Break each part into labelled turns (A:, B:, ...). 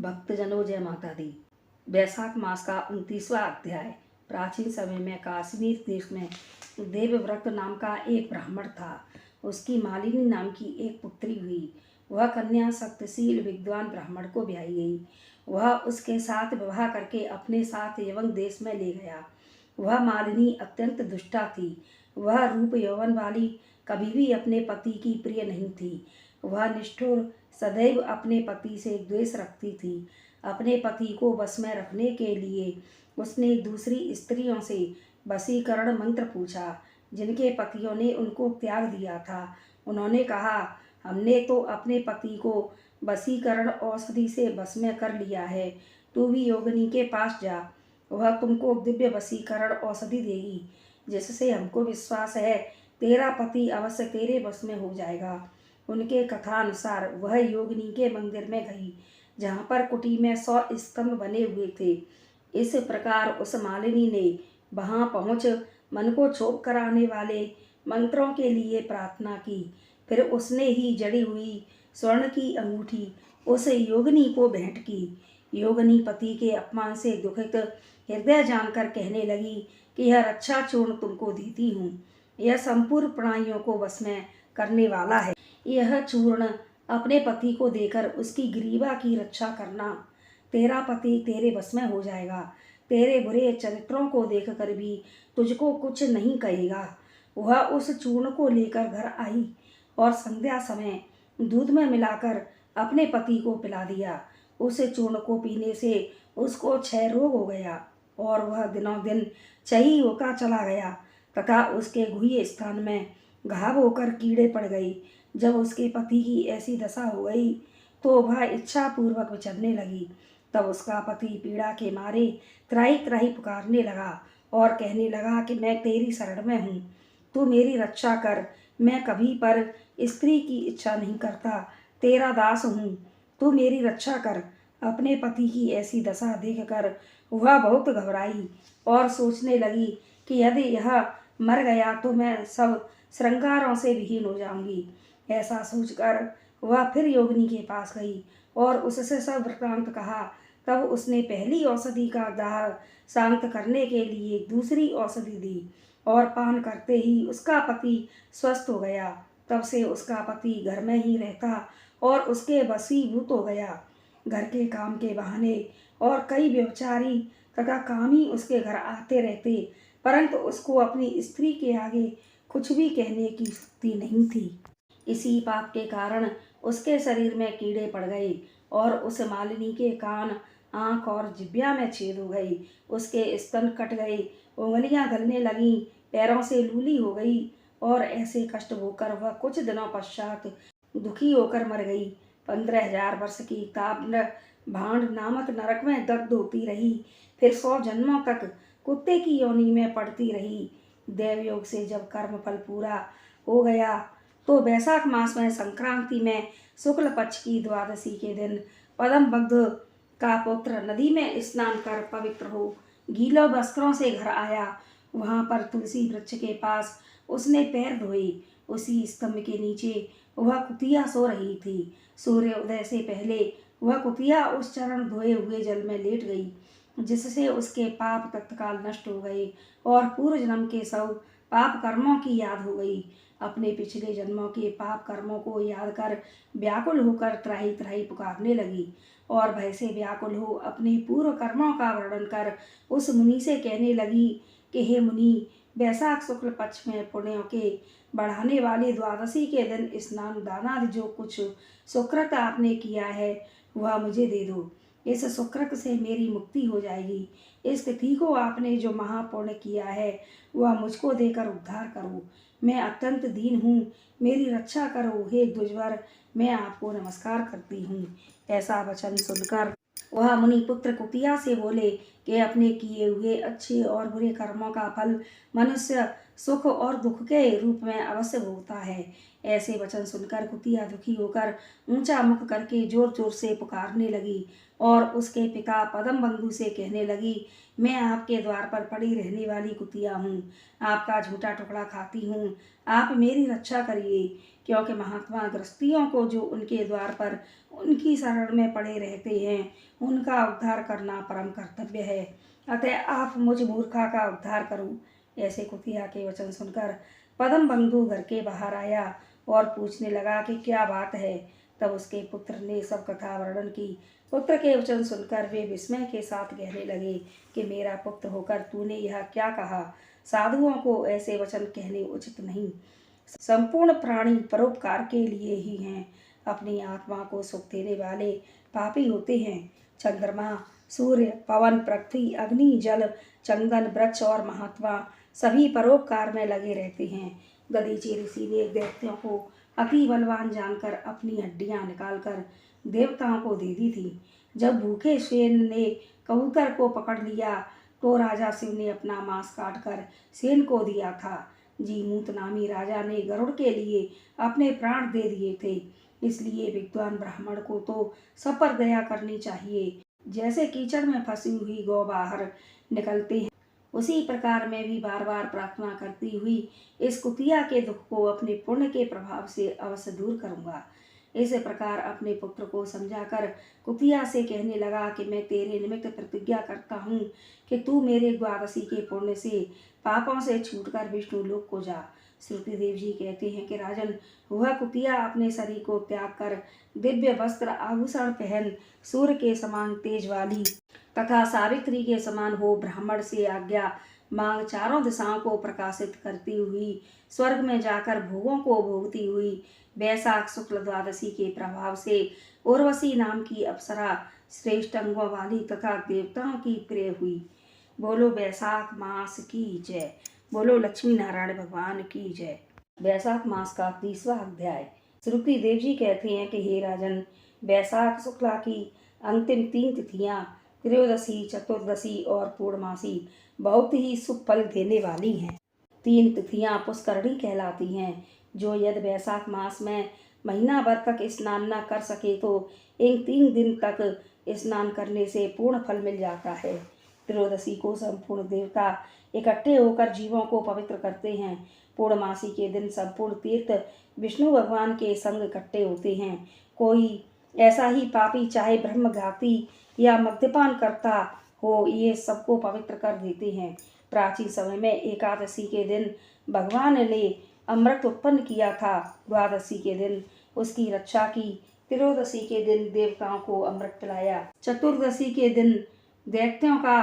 A: भक्तजनों जय माता दी। वैशाख मास का 29वां अध्याय। प्राचीन समय में कश्मीर देश में देवव्रत नाम का एक ब्राह्मण था। उसकी मालिनी नाम की एक पुत्री हुई। वह कन्या सत्यशील विद्वान ब्राह्मण को ब्याही गई। वह उसके साथ विवाह करके अपने साथ यवन देश में ले गया। वह मालिनी अत्यंत दुष्टा थी। वह रूप यौवन वाली, कभी भी अपने पति की प्रिय नहीं थी। वह निष्ठुर, सदैव अपने पति से द्वेष रखती थी। अपने पति को वश में रखने के लिए उसने दूसरी स्त्रियों से वशीकरण मंत्र पूछा, जिनके पतियों ने उनको त्याग दिया था। उन्होंने कहा, हमने तो अपने पति को वशीकरण औषधि से वश में कर लिया है, तू भी योगिनी के पास जा। वह तुमको दिव्य वशीकरण औषधि देगी, जिससे हमको विश्वास है तेरा पति अवश्य तेरे वश में हो जाएगा। उनके कथानुसार वह योगिनी के मंदिर में गई, जहाँ पर कुटी में 100 स्तंभ बने हुए थे। इस प्रकार उस मालिनी ने वहाँ पहुँच मन को क्षोभ कराने वाले मंत्रों के लिए प्रार्थना की। फिर उसने ही जड़ी हुई स्वर्ण की अंगूठी उस योगिनी को भेंट की। योगिनी पति के अपमान से दुखित हृदय जानकर कहने लगी कि यह रक्षा चूर्ण तुमको देती हूँ। यह संपूर्ण प्राणियों को वश में करने वाला है। यह चूर्ण अपने पति को देकर उसकी ग्रीवा की रक्षा करना। तेरा पति तेरे वश में हो जाएगा। तेरे बुरे चरित्रों को देखकर भी तुझको कुछ नहीं कहेगा। वह उस चूर्ण को लेकर घर आई और संध्या समय दूध में मिलाकर अपने पति को पिला दिया। उस चूर्ण को पीने से उसको क्षय रोग हो गया और वह दिनों दिन क्षयी होकर चला गया तथा उसके गुह्य स्थान में घाव होकर कीड़े पड़ गई। जब उसके पति की ऐसी दशा हो गई तो वह इच्छा पूर्वक विचरने लगी। तब उसका पति पीड़ा के मारे त्राही त्राही पुकारने लगा और कहने लगा कि मैं तेरी शरण में हूँ, तू मेरी रक्षा कर। मैं कभी पर स्त्री की इच्छा नहीं करता, तेरा दास हूँ, तू मेरी रक्षा कर। अपने पति की ऐसी दशा देखकर वह बहुत घबराई और सोचने लगी कि यदि यह मर गया तो मैं सब श्रृंगारों से विहीन हो जाऊंगी। ऐसा सोचकर वह फिर योगिनी के पास गई और उससे सब वृत्तांत कहा। तब उसने पहली औषधि का दाह शांत करने के लिए दूसरी औषधि दी और पान करते ही उसका पति स्वस्थ हो गया। तब से उसका पति घर में ही रहता और उसके वशीभूत हो गया। घर के काम के बहाने और कई व्यभिचारी तथा कामी उसके घर आते रहते, परंतु उसको अपनी स्त्री के आगे कुछ भी कहने की शक्ति नहीं थी। इसी पाप के कारण उसके शरीर में कीड़े पड़ गए और उस मालिनी के कान, आँख और जिह्वा में छेद हो गई। उसके स्तन कट गए, उंगलियां गलने लगीं, पैरों से लूली हो गई और ऐसे कष्ट होकर वह कुछ दिनों पश्चात दुखी होकर मर गई। 15,000 वर्ष की ताम्र भांड नामक नरक में दग्ध होती रही। फिर 100 जन्मों तक कुत्ते की योनि में पड़ती रही। देवयोग से जब कर्म फल पूरा हो गया तो वैशाख मास में संक्रांति में शुक्ल पक्ष की द्वादशी के दिन पद्मबद्ध का पुत्र नदी में स्नान कर पवित्र हो गीले वस्त्रों से घर आया। वहां पर तुलसी वृक्ष के पास उसने पैर धोए। उसी स्तंभ के नीचे वह कुतिया सो रही थी। सूर्य उदय से पहले वह कुतिया उस चरण धोए हुए जल में लेट गई, जिससे उसके पाप तत्काल नष्ट हो गए और पूर्व जन्म के सब पाप कर्मों की याद हो गई। अपने पिछले जन्मों के पाप कर्मों को याद कर व्याकुल होकर त्राही त्राही पुकारने लगी और भय से व्याकुल हो अपने पूर्व कर्मों का वर्णन कर उस मुनि से कहने लगी कि हे मुनि, वैशाख शुक्ल पक्ष में पुण्यों के बढ़ाने वाले द्वादशी के दिन स्नान दान आदि जो कुछ सुकृत आपने किया है वह मुझे दे दो। इस सुकृत से मेरी मुक्ति हो जाएगी। इस तिथि को आपने जो महापुण्य किया है वह मुझको देकर उद्धार करो। मैं अत्यंत दीन हूँ, मेरी रक्षा करो। हे द्विजवर, मैं आपको नमस्कार करती हूँ। ऐसा वचन सुनकर वह मुनि पुत्र कुतिया से बोले कि अपने किए हुए अच्छे और बुरे कर्मों का फल मनुष्य सुख और दुख के रूप में अवश्य भोगता है। ऐसे वचन सुनकर कुतिया दुखी होकर ऊंचा मुख करके जोर जोर से पुकारने लगी और उसके पिता पद्मबंधु से कहने लगी, मैं आपके द्वार पर पड़ी रहने वाली कुतिया हूँ, आपका झूठा टुकड़ा खाती हूँ, आप मेरी रक्षा करिए। क्योंकि महात्मा गृहस्थियों को जो उनके द्वार पर उनकी शरण में पड़े रहते हैं उनका उद्धार करना परम कर्तव्य है। अतः आप मुझ मूर्खा का उद्धार करो। ऐसे कुतिया के वचन सुनकर पद्म बंधु घर के बाहर आया और पूछने लगा कि क्या बात है। तब उसके पुत्र ने सब कथा वर्णन की। पुत्र के वचन सुनकर वे विस्मय के साथ कहने लगे कि मेरा पुत्र होकर तूने यह क्या कहा। साधुओं को ऐसे वचन कहने उचित नहीं। संपूर्ण प्राणी परोपकार के लिए ही हैं। अपनी आत्मा को सुख देने वाले पापी होते हैं। चंद्रमा, सूर्य, पवन, पृथ्वी, अग्नि, जल, चंदन, वृक्ष और महात्मा सभी परोपकार में लगे रहते हैं। दधीचि ऋषि ने दैत्यों को अति बलवान जानकर अपनी हड्डियां निकालकर देवताओं को दे दी थी। जब भूखे सेन ने कबूतर को पकड़ लिया तो राजा शिव ने अपना मांस काटकर सेन को दिया था। जीमूत नामी राजा ने गरुड़ के लिए अपने प्राण दे दिए थे। इसलिए विद्वान ब्राह्मण को तो सब पर दया करनी चाहिए। जैसे कीचड़ में फंसी हुई गौ बाहर निकलते हैं, उसी प्रकार मैं भी बार बार प्रार्थना करती हुई इस कुतिया के दुख को अपने पुण्य के प्रभाव से अवश्य दूर करूंगा। इस प्रकार अपने पुत्र को समझाकर कुतिया से कहने लगा कि मैं तेरे निमित्त प्रतिज्ञा करता हूँ कि तू मेरे द्वादशी के पुण्य से पापों से छूटकर विष्णु लोक को जा। श्रुति देव जी कहते हैं कि राजन, वह कुतिया अपने शरीर को त्याग कर दिव्य वस्त्र आभूषण पहन सूर्य के समान तेज वाली तथा सावित्री के समान हो ब्राह्मण से आज्ञा मांग चारों दिशाओं को प्रकाशित करती हुई स्वर्ग में जाकर भोगों को भोगती हुई वैशाख शुक्ल द्वादशी के प्रभाव से उर्वशी नाम की अप्सरा श्रेष्ठ अंगों वाली तथा देवताओं की प्रिय हुई। बोलो वैशाख मास की जय। बोलो लक्ष्मी नारायण भगवान की जय। वैशाख मास का 30वां अध्याय। श्रुति देव जी कहते हैं कि हे राजन, वैशाख शुक्ला की अंतिम 3 तिथियां त्रयोदशी, चतुर्दशी और पूर्णमासी बहुत ही शुभ फल देने वाली हैं। 3 तिथियां पुष्करणी कहलाती हैं। जो यदि वैशाख मास में महीना भर तक स्नान न कर सके तो इन 3 दिन तक स्नान करने से पूर्ण फल मिल जाता है। त्रयोदशी को संपूर्ण देवता इकट्ठे होकर जीवों को पवित्र करते हैं। पूर्णमासी के दिन संपूर्ण तीर्थ विष्णु भगवान के संग इकट्ठे होते हैं। कोई ऐसा ही पापी चाहे ब्रह्मघाती या मद्यपान करता हो, ये सबको पवित्र कर देते हैं। प्राचीन समय में एकादशी के दिन भगवान ने अमृत उत्पन्न किया था। द्वादशी के दिन उसकी रक्षा की। त्रयोदशी के दिन देवताओं को अमृत पिलाया। चतुर्दशी के दिन दैत्यों का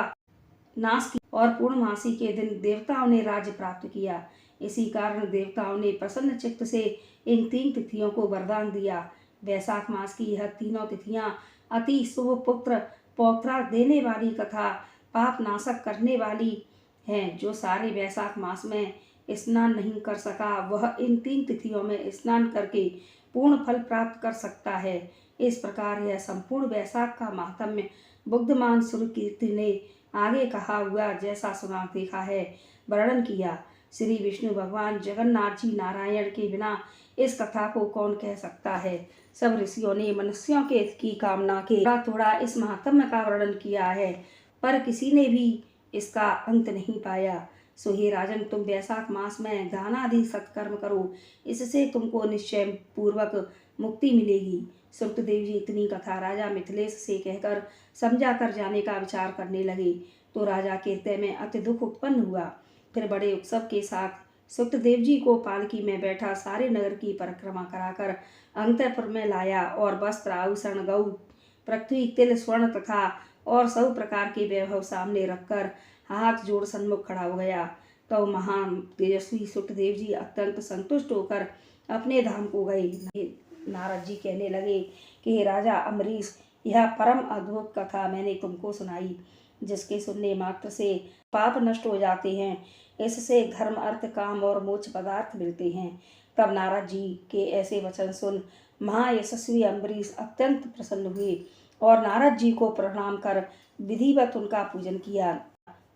A: नाश किया और पूर्णमासी के दिन देवताओं ने राज्य प्राप्त किया। इसी कारण देवताओं ने प्रसन्न चित्त से इन 3 तिथियों को वरदान दिया। वैशाख मास की यह तीनों तिथियां अति शुभ पुत्र पौत्र देने वाली तथा पाप नाशक करने वाली हैं। जो सारे वैशाख मास में स्नान नहीं कर सका वह इन 3 तिथियों में स्नान करके पूर्ण फल प्राप्त कर सकता है। इस प्रकार यह संपूर्ण वैशाख का महात्म्य बुद्धमान सुरकीर्ति ने आगे कहा हुआ जैसा सुना देखा है वर्णन किया। श्री विष्णु भगवान जगन्नाथ जी नारायण के बिना इस कथा को कौन कह सकता है। सब ऋषियों ने मनुष्यों के हित की कामना के थोड़ा थोड़ा इस महात्म्य का वर्णन किया है, पर किसी ने भी इसका अंत नहीं पाया। सो हे राजन, तुम वैशाख मास में दान आदि सत्कर्म करो, इससे तुमको निश्चय पूर्वक मुक्ति मिलेगी। सुक्तदेव जी इतनी कथा राजा मिथिलेश से कहकर समझा कर जाने का विचार करने लगे तो राजा के हृदय में अति दुख उत्पन्न हुआ। फिर बड़े उत्सव के साथ सुक्तदेव जी को पालकी में बैठा सारे नगर की परिक्रमा कराकर अंतःपुर में लाया और वस्त्र आभूषण गौ पृथ्वी तिल स्वर्ण तथा और सब प्रकार के वैभव सामने रखकर हाथ जोड़ सन्मुख खड़ा हो गया। तो महान तेजस्वी सुक्तदेव जी अत्यंत संतुष्ट होकर अपने धाम को गए। नारद जी कहने लगे कि हे राजा अम्बरीश, यह परम अद्भुत कथा मैंने तुमको सुनाई, जिसके सुनने मात्र से पाप नष्ट हो जाते हैं। इससे धर्म अर्थ काम और मोक्ष पदार्थ मिलते हैं। तब नारद जी के ऐसे वचन सुन महायशस्वी अम्बरीश अत्यंत प्रसन्न हुए और नारद जी को प्रणाम कर विधिवत उनका पूजन किया।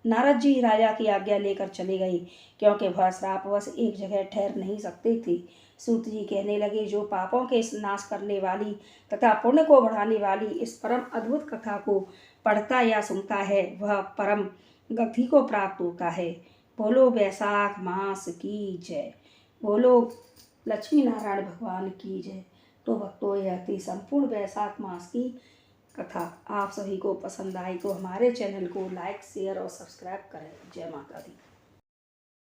A: नारद जी राजा की आज्ञा लेकर चले गए, क्योंकि वह श्रापवश एक जगह ठहर नहीं सकते थे। सूत जी कहने लगे, जो पापों के नाश करने वाली तथा पुण्य को बढ़ाने वाली इस परम अद्भुत कथा को पढ़ता या सुनता है वह परम गति को प्राप्त होता है। बोलो वैशाख मास की जय। बोलो लक्ष्मी नारायण भगवान की जय। तो भक्तों, यह थी संपूर्ण वैशाख मास की कथा। आप सभी को पसंद आई तो हमारे चैनल को लाइक, शेयर और सब्सक्राइब करें। जय माता दी।